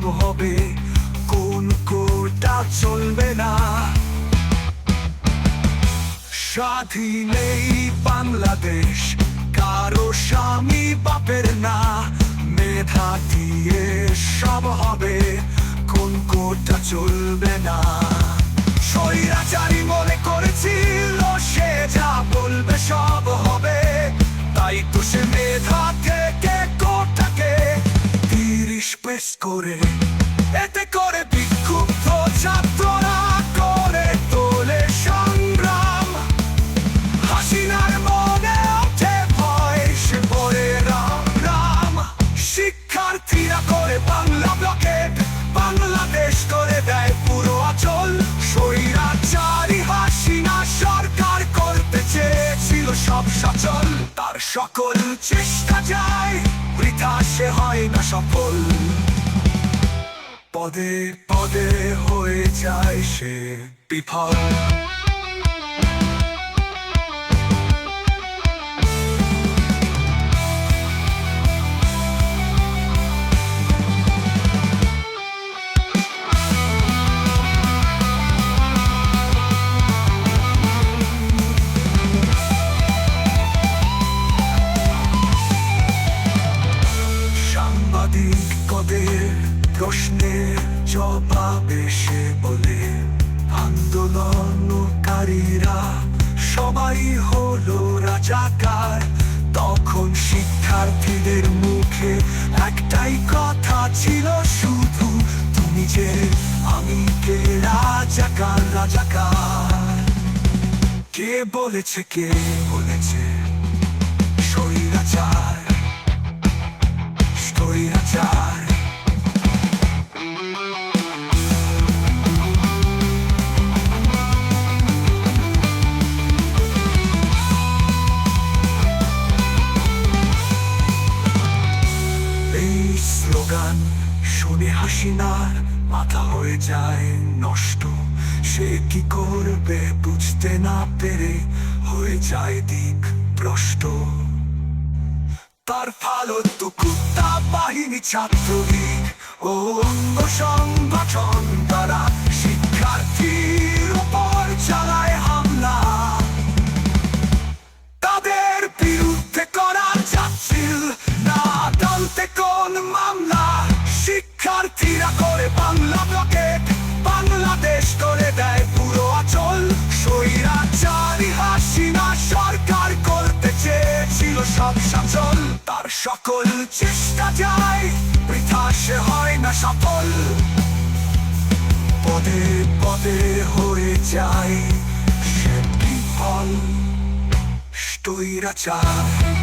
সব হবে, কোন কোটা চলবে না। স্বাধীন এই বাংলাদেশ, কারো স্বামী বাপের না। মেধা দিয়ে সব হবে, কোন কোটা চলবে না। স্বৈরাচারী মনে করেছিল সে যা বলবে সব হবে, তাই তো সে মেধা থেকে কোটাকে 30 পেশ করে, এতে করে বিক্ষুব্ধ ছাত্ররা করে তোলে সংগ্রাম। হাসিনার মনে ওঠে ভয়, সে পড়ে রাম রাম। শিক্ষার্থীরা করে বাংলা ব্লকেট, বাংলাদেশ করে দেয় পুরো অচল। স্বৈরাচারী হাসিনা সরকার করতে চেয়েছিল সব সচল, তার সকল চেষ্টা যায় বৃথা, সে হয় না সফল। পদে পদে হয়ে যায় সে বিফল। সাংবাদিকদের প্রশ্নের জবাবে সে বলে, আন্দোলনকারীরা সবাই হলো রাজাকার। তখন শিক্ষার্থীদের মুখে একটাই কথা ছিল শুধু, তুমি যে আমি কে, রাজাকার রাজাকার। কে বলেছে, কে বলেছে স্বৈরাচার স্বৈরাচার। স্লোগান শুনে হাসিনার মাথা হয়ে যায় নষ্ট। সে কি করবে বুঝতে না পেরে হয়ে যায় দিক ভ্রষ্ট। তার ফালতু কুত্তা বাহিনী ছাত্রলীগ ও অঙ্গ সংগঠন দ্বারা শিক্ষার্থীর উপর চালায় হামলা। তাদের বিরুদ্ধে করা যাচ্ছিল না আদালতে কোন মামলা। শিক্ষার্থীরা করে বাংলা ব্লকেট, বাংলাদেশ করে দেয় পুরো অচল। স্বৈরাচারী হাসিনা সরকার করতে চেয়েছিল সব সচল, তার সকল চেষ্টা যায় বৃথা, সে হয় না সফল। পদে পদে হয়ে যায় সে বিফল। স্বৈরাচার।